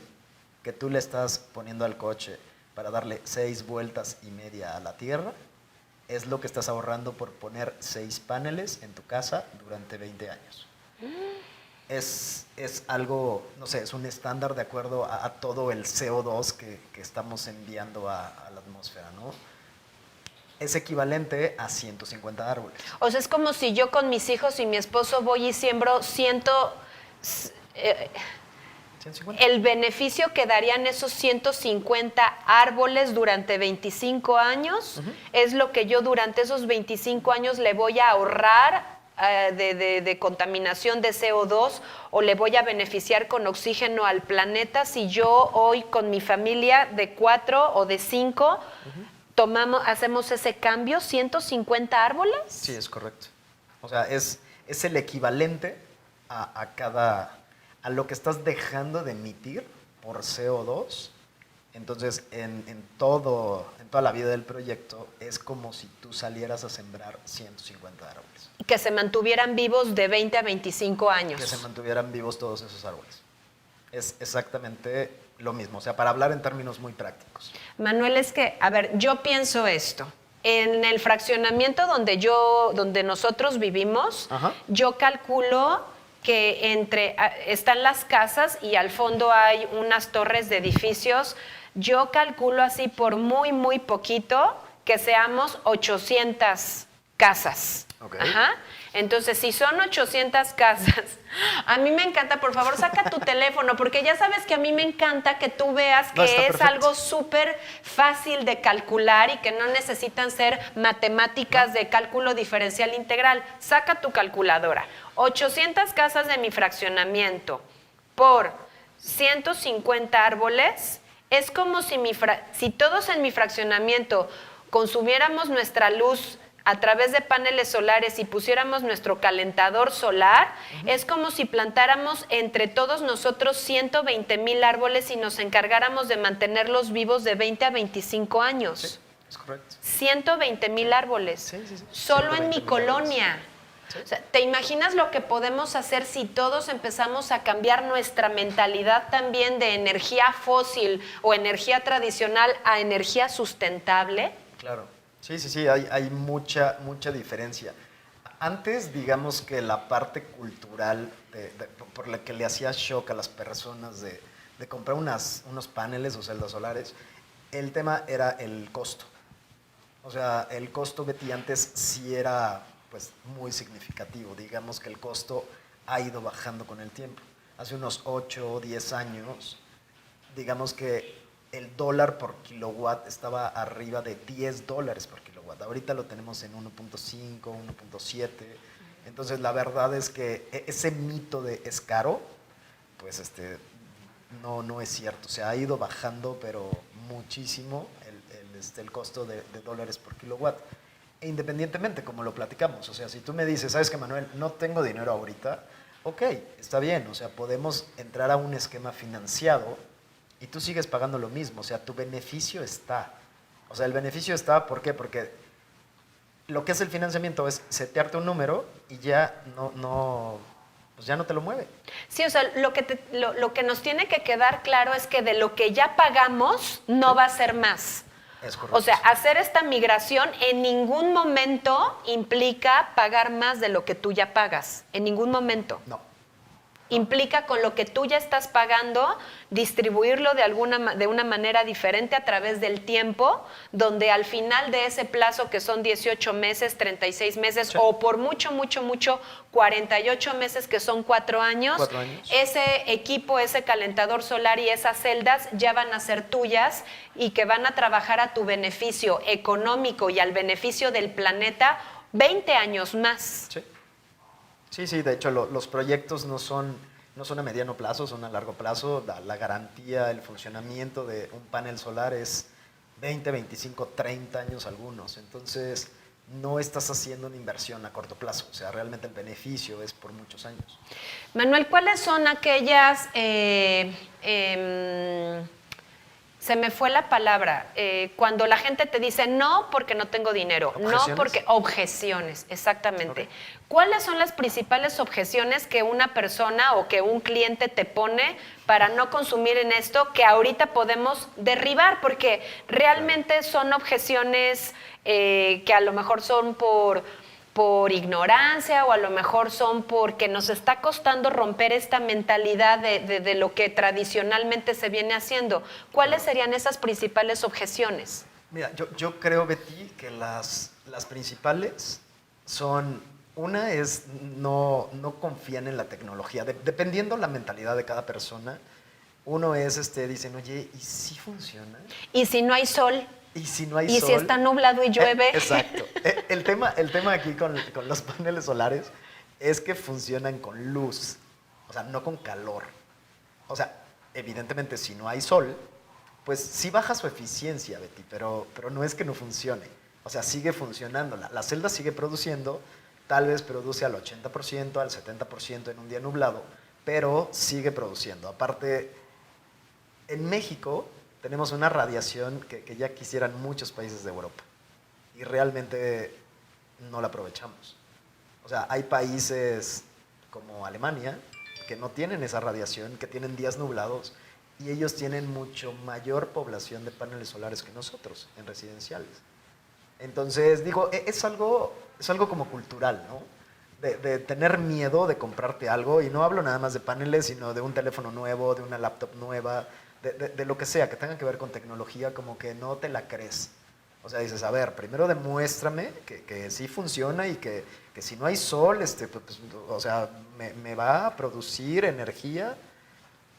que tú le estás poniendo al coche para darle 6 vueltas y media a la Tierra, es lo que estás ahorrando por poner 6 paneles en tu casa durante 20 años. Es algo, no sé, es un estándar de acuerdo a todo el CO2 que estamos enviando a la atmósfera, ¿no? Es equivalente a 150 árboles. O sea, es como si yo con mis hijos y mi esposo voy y siembro 150. El beneficio que darían esos 150 árboles durante 25 años es lo que yo durante esos 25 años le voy a ahorrar de contaminación de CO2 o le voy a beneficiar con oxígeno al planeta si yo hoy con mi familia de 4 o de 5 hacemos ese cambio, 150 árboles. Sí, es correcto. O sea, es el equivalente a lo que estás dejando de emitir por CO2. Entonces, en toda la vida del proyecto, es como si tú salieras a sembrar 150 árboles. Que se mantuvieran vivos de 20 a 25 años. Que se mantuvieran vivos todos esos árboles. Es exactamente lo mismo, o sea, para hablar en términos muy prácticos. Manuel, es que, a ver, yo pienso esto. En el fraccionamiento donde nosotros vivimos, yo calculo que están las casas y al fondo hay unas torres de edificios. Yo calculo así por muy, muy poquito que seamos 800 casas. Okay. Ajá. Entonces, si son 800 casas, a mí me encanta, por favor, saca tu teléfono, porque ya sabes que a mí me encanta que tú veas que es algo súper fácil de calcular y que no necesitan ser matemáticas de cálculo diferencial integral. Saca tu calculadora. 800 casas de mi fraccionamiento por 150 árboles, es como si todos en mi fraccionamiento consumiéramos nuestra luz a través de paneles solares y pusiéramos nuestro calentador solar, es como si plantáramos entre todos nosotros 120,000 árboles y nos encargáramos de mantenerlos vivos de 20 a 25 años. Sí, es correcto. 120,000 árboles. Sí. Solo en mi colonia. Sí. O sea, ¿te imaginas lo que podemos hacer si todos empezamos a cambiar nuestra mentalidad también de energía fósil o energía tradicional a energía sustentable? Claro. Sí, hay mucha diferencia. Antes, digamos que la parte cultural por la que le hacía shock a las personas de comprar unos paneles o celdas solares, el tema era el costo. O sea, el costo, Betty, antes sí era pues muy significativo. Digamos que el costo ha ido bajando con el tiempo. Hace unos 8 o 10 años, digamos que el dólar por kilowatt estaba arriba de $10 por kilowatt. Ahorita lo tenemos en 1.5, 1.7. Entonces, la verdad es que ese mito de es caro, pues no es cierto. O sea, ha ido bajando, pero muchísimo el costo de dólares por kilowatt. E independientemente, como lo platicamos, o sea, si tú me dices, ¿sabes qué, Manuel? No tengo dinero ahorita, ok, está bien. O sea, podemos entrar a un esquema financiado y tú sigues pagando lo mismo, o sea, tu beneficio está. O sea, el beneficio está, ¿por qué? Porque lo que es el financiamiento es setearte un número y ya pues ya no te lo mueve. Sí, o sea, lo que nos tiene que quedar claro es que de lo que ya pagamos no va a ser más. Es correcto. O sea, hacer esta migración en ningún momento implica pagar más de lo que tú ya pagas. En ningún momento. No. Implica con lo que tú ya estás pagando, distribuirlo de una manera diferente a través del tiempo, donde al final de ese plazo, que son 18 meses, 36 meses, sí, o por mucho, 48 meses, que son 4 años, ese equipo, ese calentador solar y esas celdas ya van a ser tuyas y que van a trabajar a tu beneficio económico y al beneficio del planeta 20 años más. Sí, de hecho los proyectos no son a mediano plazo, son a largo plazo. La garantía, el funcionamiento de un panel solar es 20, 25, 30 años algunos. Entonces, no estás haciendo una inversión a corto plazo. O sea, realmente el beneficio es por muchos años. Manuel, ¿cuáles son aquellas... se me fue la palabra, cuando la gente te dice no porque no tengo dinero, no porque... Objeciones, exactamente. Okay. ¿Cuáles son las principales objeciones que una persona o que un cliente te pone para no consumir en esto que ahorita podemos derribar? Porque realmente son objeciones que a lo mejor son por ignorancia o a lo mejor son porque nos está costando romper esta mentalidad de lo que tradicionalmente se viene haciendo. ¿Cuáles serían esas principales objeciones? Mira, yo creo, Betty, que las principales son, una es no confían en la tecnología, dependiendo la mentalidad de cada persona. Uno es, dicen, oye, ¿y si funciona? ¿Y si no hay sol? Y si no hay sol. Y si está nublado y llueve. Exacto. El tema aquí con los paneles solares es que funcionan con luz, o sea, no con calor. O sea, evidentemente si no hay sol, pues sí baja su eficiencia, Betty, pero no es que no funcione. O sea, sigue funcionando. La celda sigue produciendo, tal vez produce al 80%, al 70% en un día nublado, pero sigue produciendo. Aparte, en México tenemos una radiación que ya quisieran muchos países de Europa y realmente no la aprovechamos. O sea, hay países como Alemania que no tienen esa radiación, que tienen días nublados y ellos tienen mucho mayor población de paneles solares que nosotros en residenciales. Entonces, digo, es algo como cultural, ¿no? De tener miedo de comprarte algo, y no hablo nada más de paneles, sino de un teléfono nuevo, de una laptop nueva, de lo que sea, que tenga que ver con tecnología, como que no te la crees. O sea, dices, a ver, primero demuéstrame que sí funciona y que si no hay sol, pues, o sea, me va a producir energía.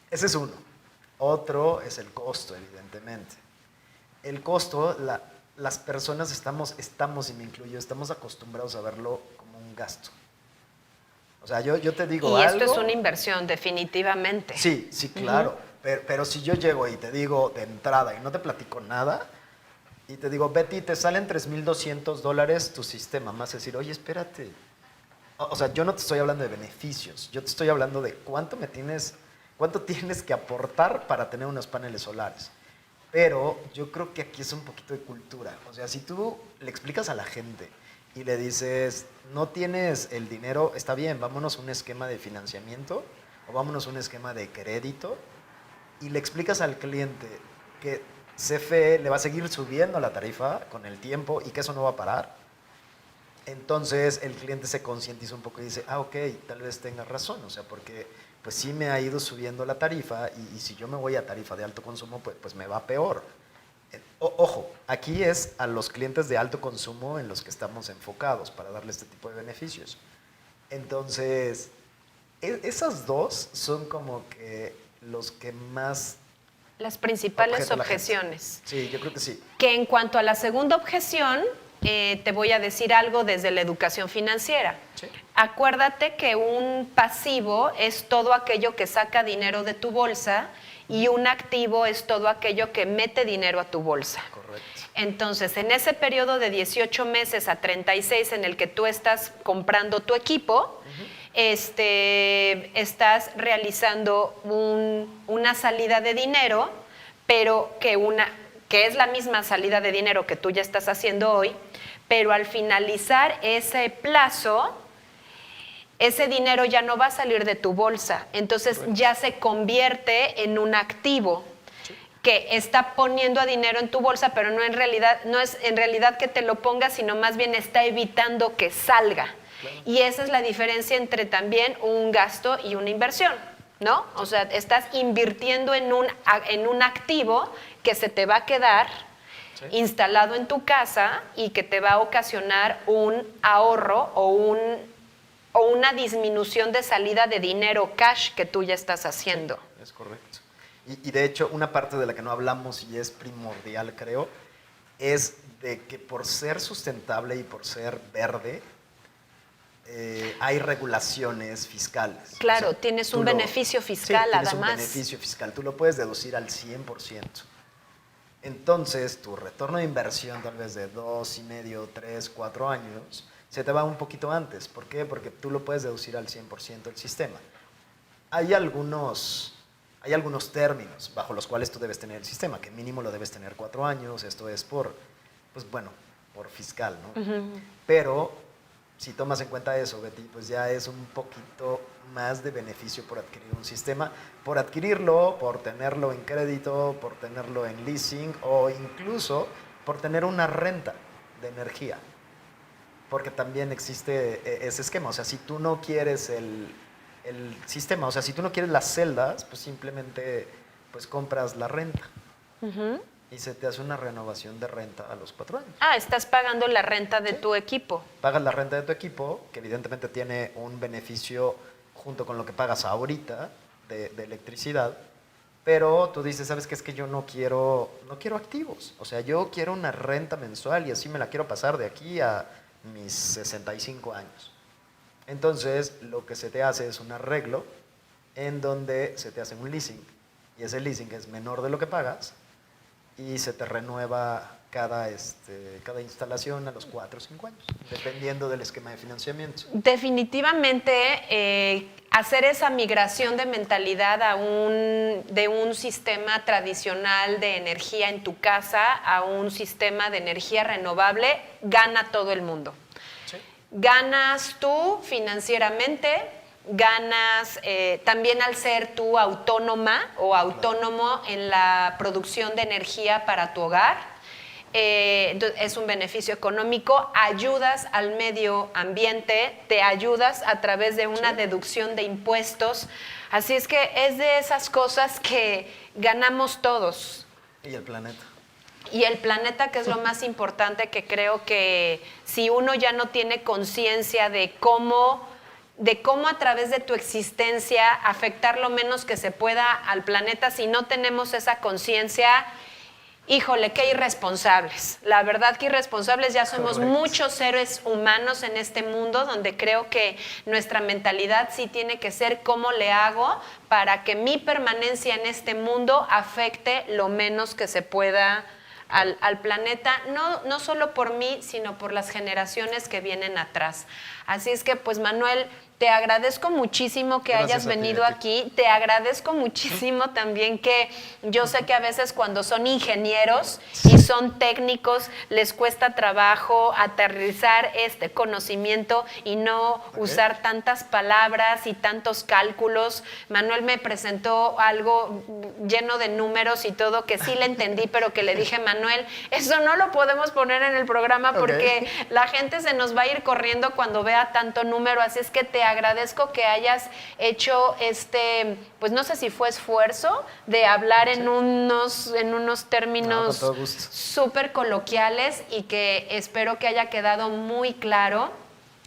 Ese es uno. Otro es el costo, evidentemente. El costo, las personas estamos, y me incluyo, estamos acostumbrados a verlo como un gasto. O sea, yo te digo y algo... esto es una inversión, definitivamente. Sí, claro. Pero si yo llego y te digo de entrada y no te platico nada, y te digo, Betty, te salen $3,200 tu sistema, más decir, oye, espérate. O sea, yo no te estoy hablando de beneficios, yo te estoy hablando de cuánto tienes que aportar para tener unos paneles solares. Pero yo creo que aquí es un poquito de cultura. O sea, si tú le explicas a la gente y le dices, no tienes el dinero, está bien, vámonos a un esquema de financiamiento o vámonos a un esquema de crédito, y le explicas al cliente que CFE le va a seguir subiendo la tarifa con el tiempo y que eso no va a parar, entonces el cliente se concientiza un poco y dice, ok, tal vez tenga razón, o sea, porque pues sí me ha ido subiendo la tarifa y si yo me voy a tarifa de alto consumo, pues me va peor. Ojo, aquí es a los clientes de alto consumo en los que estamos enfocados para darle este tipo de beneficios. Entonces, esas dos son como que los que más... Las principales objeciones. Sí, yo creo que sí. Que en cuanto a la segunda objeción, te voy a decir algo desde la educación financiera. Sí. Acuérdate que un pasivo es todo aquello que saca dinero de tu bolsa y un activo es todo aquello que mete dinero a tu bolsa. Correcto. Entonces, en ese periodo de 18 meses a 36 en el que tú estás comprando tu equipo, estás realizando una salida de dinero, pero que es la misma salida de dinero que tú ya estás haciendo hoy, pero al finalizar ese plazo, ese dinero ya no va a salir de tu bolsa, entonces ya se convierte en un activo que está poniendo a dinero en tu bolsa, pero no es en realidad que te lo pongas, sino más bien está evitando que salga. Claro. Y esa es la diferencia entre también un gasto y una inversión, ¿no? O sea, estás invirtiendo en un activo que se te va a quedar instalado en tu casa y que te va a ocasionar un ahorro o una disminución de salida de dinero cash que tú ya estás haciendo. Es correcto. Y de hecho, una parte de la que no hablamos y es primordial, creo, es de que por ser sustentable y por ser verde, hay regulaciones fiscales. Claro, o sea, tienes un beneficio fiscal, además. Tienes un beneficio fiscal, tú lo puedes deducir al 100%. Entonces, tu retorno de inversión, tal vez de 2,5, 3, 4 años, se te va un poquito antes. ¿Por qué? Porque tú lo puedes deducir al 100% del sistema. Hay algunos términos bajo los cuales tú debes tener el sistema, que mínimo lo debes tener 4 años. Esto es por fiscal, ¿no? Pero si tomas en cuenta eso, Betty, pues ya es un poquito más de beneficio por adquirir un sistema, por adquirirlo, por tenerlo en crédito, por tenerlo en leasing o incluso por tener una renta de energía. Porque también existe ese esquema. O sea, si tú no quieres el sistema, o sea, si tú no quieres las celdas, pues simplemente pues compras la renta. Y se te hace una renovación de renta a los 4 años. Ah, estás pagando la renta de tu equipo. Pagas la renta de tu equipo, que evidentemente tiene un beneficio junto con lo que pagas ahorita de electricidad, pero tú dices, ¿sabes qué? Es que yo no quiero activos. O sea, yo quiero una renta mensual y así me la quiero pasar de aquí a mis 65 años. Entonces, lo que se te hace es un arreglo en donde se te hace un leasing. Y ese leasing es menor de lo que pagas y se te renueva cada instalación a los 4 o 5 años, dependiendo del esquema de financiamiento. Definitivamente, hacer esa migración de mentalidad de un sistema tradicional de energía en tu casa a un sistema de energía renovable, gana todo el mundo. Sí. Ganas tú financieramente, ganas también al ser tú autónoma o autónomo en la producción de energía para tu hogar. Es un beneficio económico, ayudas al medio ambiente, te ayudas a través de una deducción de impuestos. Así es que es de esas cosas que ganamos todos. Y el planeta. Y el planeta, que es lo más importante, que creo que si uno ya no tiene conciencia de cómo a través de tu existencia afectar lo menos que se pueda al planeta, si no tenemos esa conciencia, híjole, qué irresponsables. La verdad que irresponsables, ya somos muchos seres humanos en este mundo, donde creo que nuestra mentalidad sí tiene que ser cómo le hago para que mi permanencia en este mundo afecte lo menos que se pueda al planeta, no solo por mí, sino por las generaciones que vienen atrás. Así es que, pues, Manuel, te agradezco muchísimo que hayas venido aquí. Te agradezco muchísimo también que yo sé que a veces cuando son ingenieros y son técnicos les cuesta trabajo aterrizar este conocimiento y no usar tantas palabras y tantos cálculos. Manuel me presentó algo lleno de números y todo que sí le entendí, pero que le dije, Manuel, eso no lo podemos poner en el programa porque la gente se nos va a ir corriendo cuando vea tanto número. Así es que te agradezco que hayas hecho pues no sé si fue esfuerzo de hablar en unos términos súper coloquiales, y que espero que haya quedado muy claro.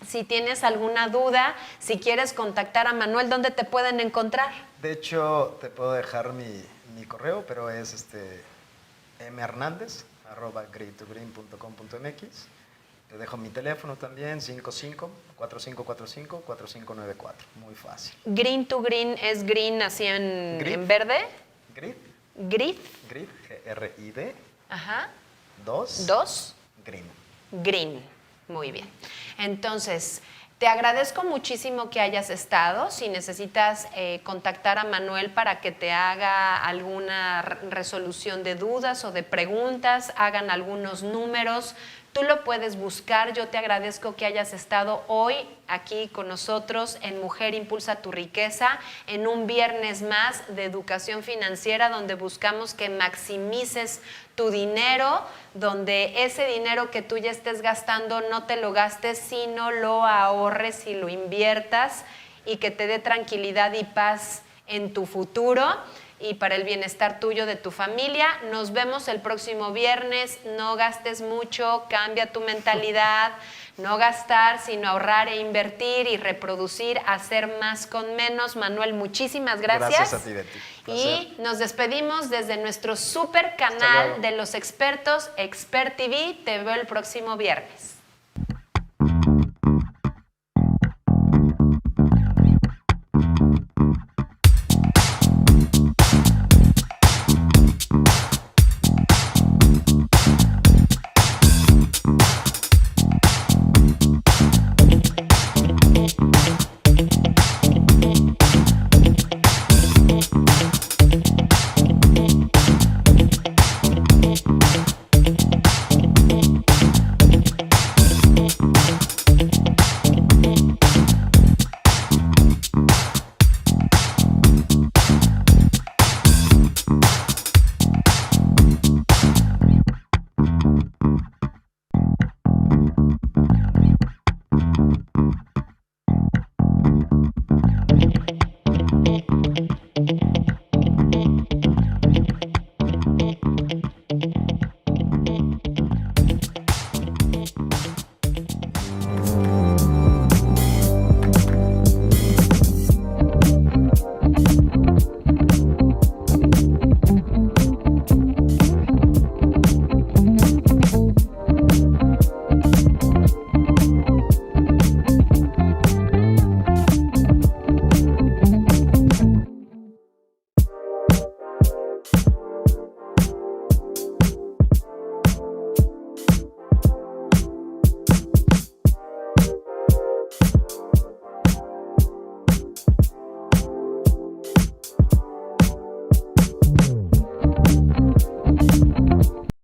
Si tienes alguna duda, si quieres contactar a Manuel, ¿dónde te pueden encontrar? De hecho, te puedo dejar mi correo, pero es mhernandez@greentogreen.com.mx. Te dejo mi teléfono también, 55-4545-4594. Muy fácil. Green to Green es green así en verde. Grid. Grid. Grid, G-R-I-D. Ajá. 2. Green. Green. Muy bien. Entonces, te agradezco muchísimo que hayas estado. Si necesitas contactar a Manuel para que te haga alguna resolución de dudas o de preguntas, hagan algunos números, tú lo puedes buscar. Yo te agradezco que hayas estado hoy aquí con nosotros en Mujer Impulsa tu Riqueza, en un viernes más de educación financiera, donde buscamos que maximices tu dinero, donde ese dinero que tú ya estés gastando no te lo gastes, sino lo ahorres y lo inviertas, y que te dé tranquilidad y paz en tu futuro y para el bienestar tuyo, de tu familia. Nos vemos el próximo viernes. No gastes mucho, cambia tu mentalidad. No gastar, sino ahorrar e invertir y reproducir, hacer más con menos. Manuel, muchísimas gracias. Gracias a ti, Betty. Y nos despedimos desde nuestro super canal de los expertos, Expert TV. Te veo el próximo viernes.